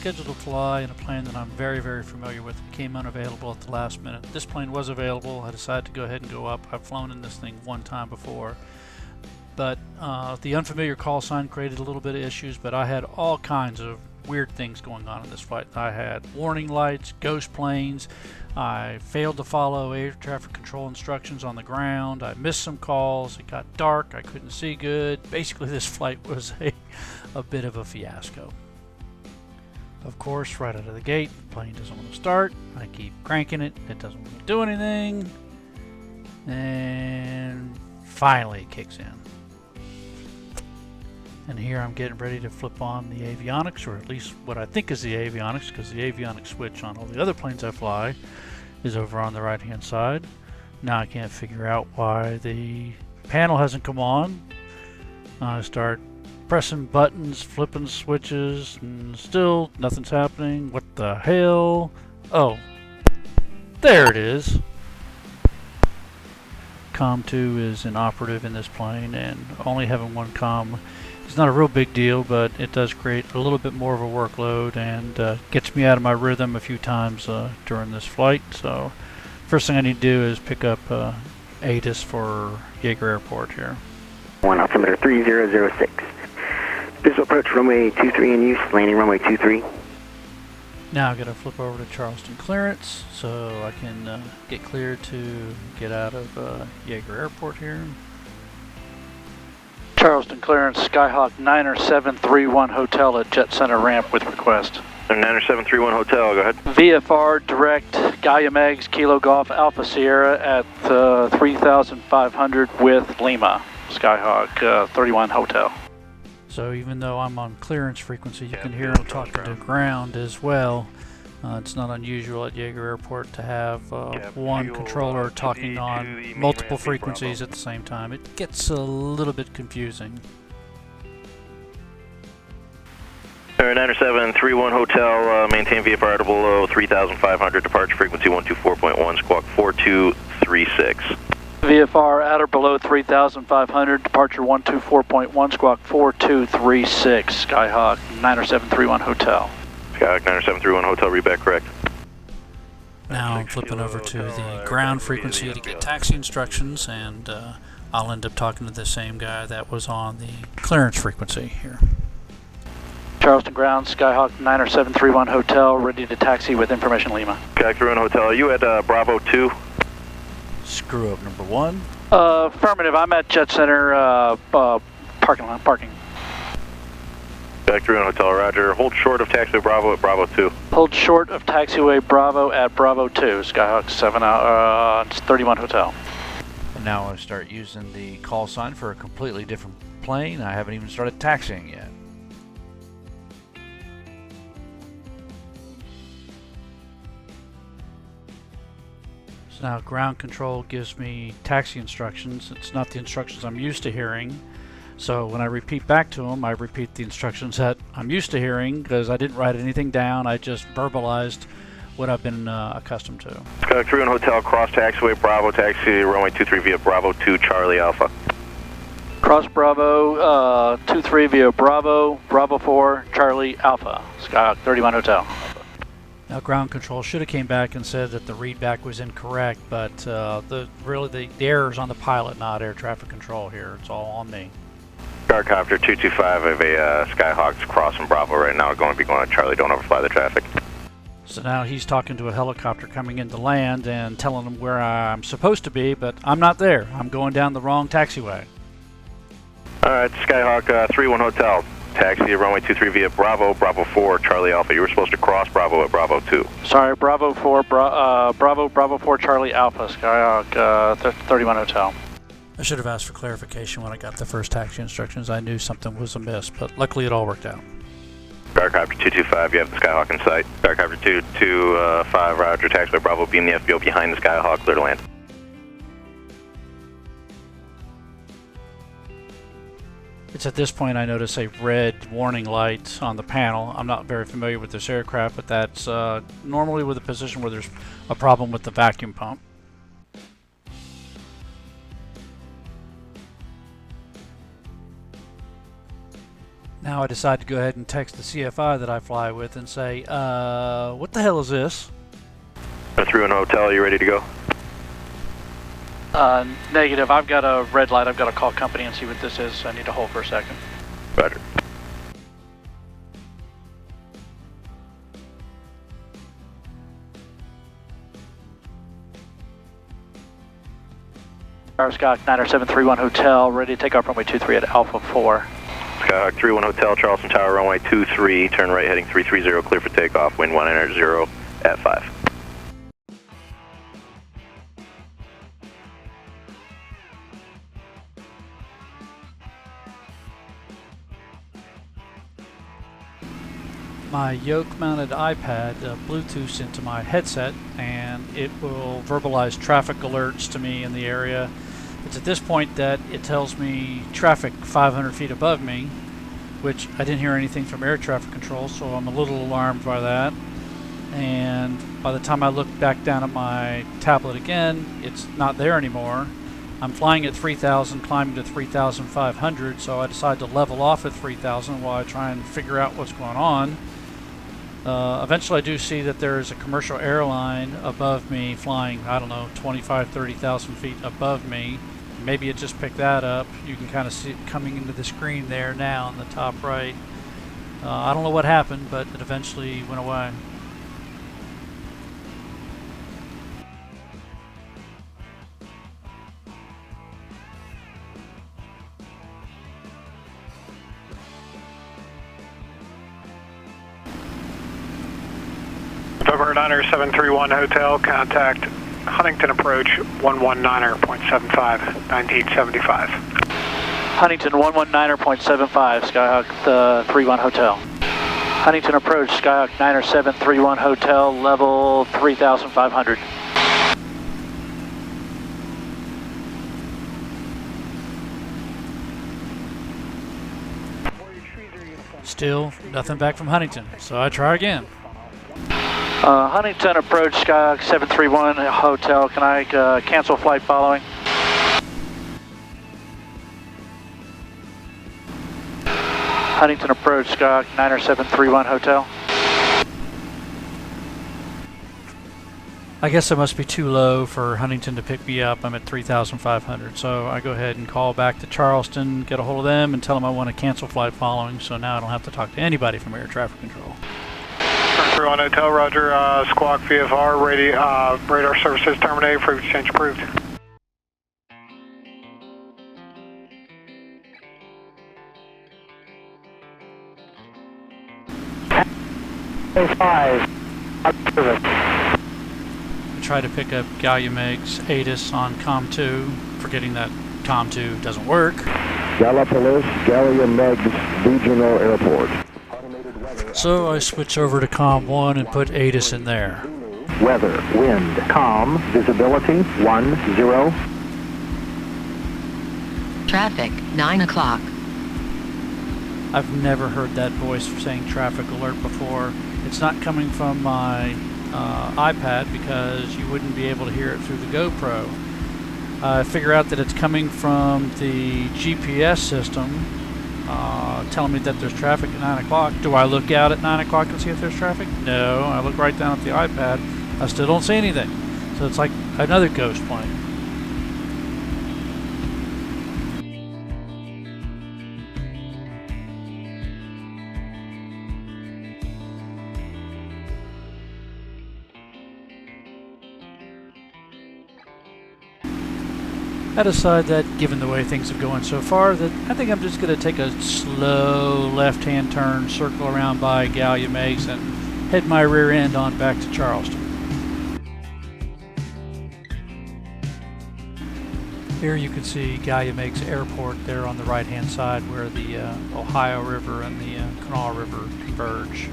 scheduled to fly in a plane that I'm very, very familiar with. It became unavailable at the last minute. This plane was available. I decided to go ahead and go up. I've flown in this thing one time before. But the unfamiliar call sign created a little bit of issues, but I had all kinds of weird things going on in this flight. I had warning lights, ghost planes. I failed to follow air traffic control instructions on the ground. I missed some calls. It got dark. I couldn't see good. Basically, this flight was a bit of a fiasco. Of course, right out of the gate, the plane doesn't want to start. I keep cranking it. It doesn't want to do anything. And finally it kicks in. And here I'm getting ready to flip on the avionics, or at least what I think is the avionics, because the avionics switch on all the other planes I fly is over on the right hand side. Now I can't figure out why the panel hasn't come on. I start pressing buttons, flipping switches, and still nothing's happening. What the hell? Oh, there it is. COM 2 is inoperative in this plane, and only having one COM is not a real big deal, but it does create a little bit more of a workload and gets me out of my rhythm a few times during this flight. So first thing I need to do is pick up ATC for Yeager Airport here. 1 altimeter 3006. Visual approach runway 23 in use, landing runway 23. Now I've got to flip over to Charleston clearance so I can get cleared to get out of Yeager Airport here. Charleston clearance, Skyhawk 9731 Hotel at Jet Center ramp with request. 9731 Hotel, go ahead. VFR direct Gallium Eggs Kilo Golf Alpha Sierra at 3500 with Lima, Skyhawk 31 Hotel. So even though I'm on clearance frequency, you can hear him talking to ground as well. It's not unusual at Yeager Airport to have one controller talking on multiple frequencies at the same time. It gets a little bit confusing. 9731 Hotel, maintain VFR at below 3500, departure frequency 124.1, squawk 4236. VFR at or below 3,500, departure 124.1, squawk 4236, Skyhawk 9731 Hotel. Skyhawk 9731 Hotel, read back correct. Now I'm flipping over to the ground frequency to get taxi instructions, and I'll end up talking to the same guy that was on the clearance frequency here. Charleston ground, Skyhawk 9731 Hotel, ready to taxi with information Lima. Skyhawk 31 Hotel, are you at Bravo 2? Screw up number 1. Affirmative, I'm at Jet Center parking lot, parking. Skyhawk 31 Hotel, roger. Hold short of taxiway Bravo at Bravo 2. Hold short of taxiway Bravo at Bravo 2, Skyhawk 31 Hotel. And now I start using the call sign for a completely different plane. I haven't even started taxiing yet. So now ground control gives me taxi instructions. It's not the instructions I'm used to hearing. So when I repeat back to them, I repeat the instructions that I'm used to hearing because I didn't write anything down. I just verbalized what I've been accustomed to. Skyhawk 31 Hotel, cross taxiway Bravo, taxi runway 23 via Bravo 2 Charlie Alpha. Cross Bravo 23 via Bravo, Bravo 4 Charlie Alpha, Skyhawk 31 Hotel. Now ground control should have came back and said that the readback was incorrect, but the error's on the pilot, not air traffic control here. It's all on me. Starcopter 225 of a Skyhawk's crossing Bravo right now, going to be going to Charlie, don't overfly the traffic. So now he's talking to a helicopter coming into land and telling him where I'm supposed to be, but I'm not there. I'm going down the wrong taxiway. Alright, Skyhawk 31 Hotel. Taxi runway 23 via Bravo, Bravo 4, Charlie Alpha. You were supposed to cross Bravo at Bravo 2. Sorry, Bravo 4, Bravo 4, Charlie Alpha, Skyhawk 31 Hotel. I should have asked for clarification when I got the first taxi instructions. I knew something was amiss, but luckily it all worked out. Starcopter 225, you have the Skyhawk in sight. Starcopter 225, roger, taxiway Bravo, beam the FBO behind the Skyhawk, clear to land. It's at this point I notice a red warning light on the panel. I'm not very familiar with this aircraft, but that's normally with a position where there's a problem with the vacuum pump. Now I decide to go ahead and text the CFI that I fly with and say, what the hell is this? 31 Hotel, you ready to go? Negative. I've got a red light. I've got to call company and see what this is. I need to hold for a second. Roger. Skyhawk 90731 Hotel, ready to take off runway 23 at Alpha 4. Skyhawk 31 Hotel, Charleston Tower, runway 23, turn right heading 330, clear for takeoff, wind 190 at 5. My yoke-mounted iPad Bluetooths into my headset, and it will verbalize traffic alerts to me in the area. It's at this point that it tells me traffic 500 feet above me, which I didn't hear anything from air traffic control, so I'm a little alarmed by that. And by the time I look back down at my tablet again, it's not there anymore. I'm flying at 3,000, climbing to 3,500, so I decide to level off at 3,000 while I try and figure out what's going on. Eventually I do see that there is a commercial airline above me flying, I don't know, 25, 30,000 feet above me. Maybe it just picked that up. You can kind of see it coming into the screen there now in the top right. I don't know what happened, but it eventually went away. Over 90731 Hotel, contact Huntington Approach 119.75, 1975. Huntington 119.75, Skyhawk 31 Hotel. Huntington Approach, Skyhawk 90731 Hotel, level 3,500. Still nothing back from Huntington, so I try again. Huntington Approach, Skyhawk 731 Hotel. Can I cancel flight following? Huntington Approach, Skyhawk 90731 Hotel. I guess I must be too low for Huntington to pick me up. I'm at 3,500, so I go ahead and call back to Charleston, get a hold of them, and tell them I want to cancel flight following, so now I don't have to talk to anybody from air traffic control. 31 Hotel, Roger, Squawk VFR, radar services terminated, frequency change approved. A5, service. I try to pick up Galliumeg's ATC on COM2, forgetting that COM2 doesn't work. Gallipolis, Gallium-Meg's Regional Airport. So I switch over to COM1 and put ATC in there. Weather, wind, calm, visibility, 10. Traffic, 9 o'clock. I've never heard that voice saying traffic alert before. It's not coming from my iPad because you wouldn't be able to hear it through the GoPro. I figure out that it's coming from the GPS system telling me that there's traffic at 9 o'clock. Do I look out at 9 o'clock and see if there's traffic? No, I look right down at the iPad. I still don't see anything. So it's like another ghost plane. I decide that, given the way things have gone so far, that I think I'm just going to take a slow left-hand turn, circle around by Gallium-Meg's, and head my rear end on back to Charleston. Here you can see Gallium-Meg's airport there on the right-hand side where the Ohio River and the Kanawha River converge.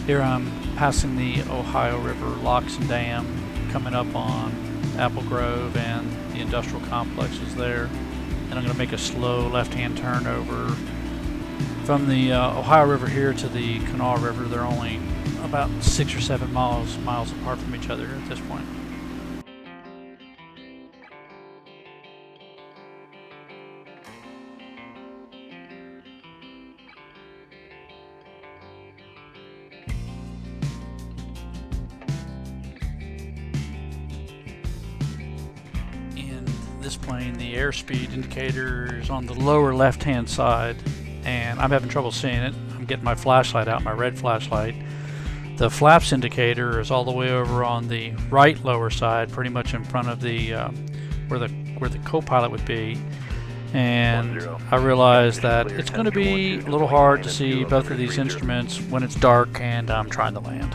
Here I'm passing the Ohio River locks and dam, coming up on Apple Grove and the industrial complexes there. And I'm going to make a slow left-hand turn over From the Ohio River here to the Kanawha River, they're only about 6 or 7 miles apart from each other at this point. In this plane, the airspeed indicator is on the lower left-hand side, and I'm having trouble seeing it. I'm getting my flashlight out, my red flashlight. The flaps indicator is all the way over on the right lower side, pretty much in front of the where the co-pilot would be. And I realize that it's going to be a little hard to see both of these instruments when it's dark and I'm trying to land.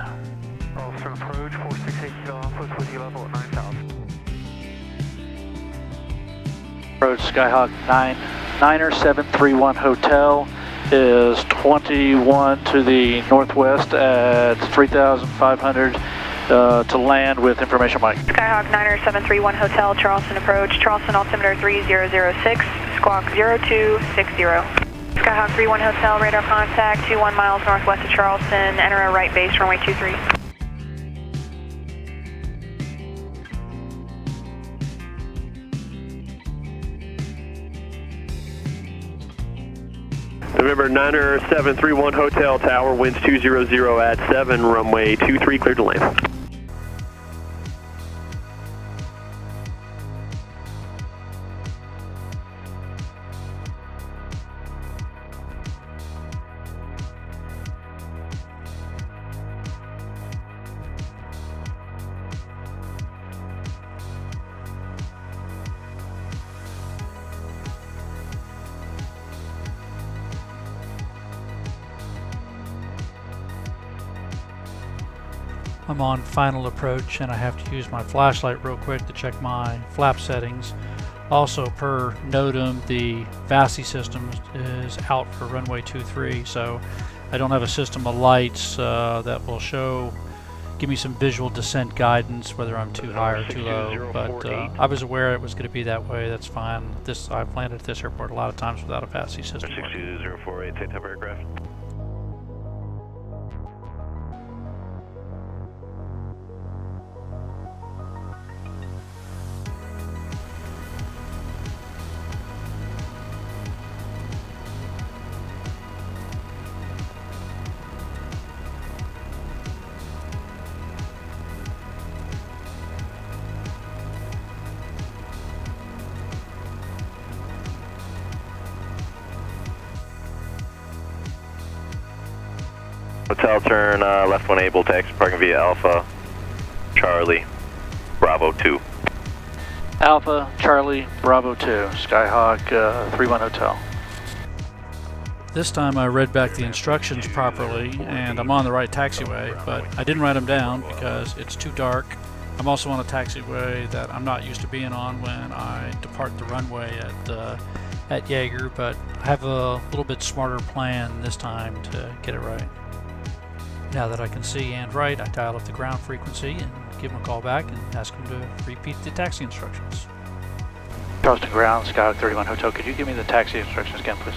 Officer approach 468 Kilo Alpha with you level at 9,000. Approach Skyhawk 9er 731 Hotel is 21 to the northwest at 3,500 to land with information mic. Skyhawk 9er 731 Hotel, Charleston approach, Charleston altimeter 3006, squawk 0260. Skyhawk 31 Hotel, radar contact 21 miles northwest of Charleston, enter a right base, runway 23. November 9er 731 Hotel Tower, winds 200 at 7, runway 23, cleared to land. I'm on final approach and I have to use my flashlight real quick to check my flap settings. Also, per NOTAM, the VASI system is out for runway 23, so I don't have a system of lights that will give me some visual descent guidance, whether I'm too high or too low. But I was aware it was going to be that way. That's fine. I've landed at this airport a lot of times without a VASI system. 62048, take type aircraft. Hotel turn left 1 able, taxi parking via Alpha, Charlie, Bravo 2. Alpha, Charlie, Bravo 2, Skyhawk 31 Hotel. This time I read back the instructions properly and I'm on the right taxiway, but I didn't write them down because it's too dark. I'm also on a taxiway that I'm not used to being on when I depart the runway at Jaeger, but I have a little bit smarter plan this time to get it right. Now that I can see and write, I dial up the ground frequency and give them a call back and ask them to repeat the taxi instructions. Charleston ground, Skyhawk 31 Hotel, could you give me the taxi instructions again, please?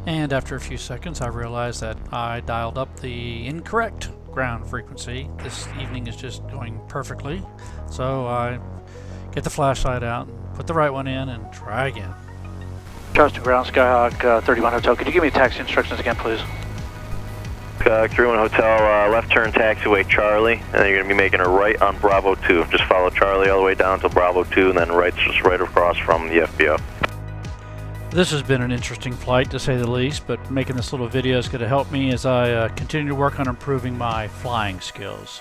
And after a few seconds, I realized that I dialed up the incorrect ground frequency. This evening is just going perfectly. So I get the flashlight out, put the right one in, and try again. Charleston ground, Skyhawk 31 Hotel, could you give me taxi instructions again, please? Skyhawk 31 Hotel, left turn taxiway Charlie, and then you're going to be making a right on Bravo 2. Just follow Charlie all the way down to Bravo 2, and then right's just right across from the FBO. This has been an interesting flight, to say the least, but making this little video is going to help me as I continue to work on improving my flying skills.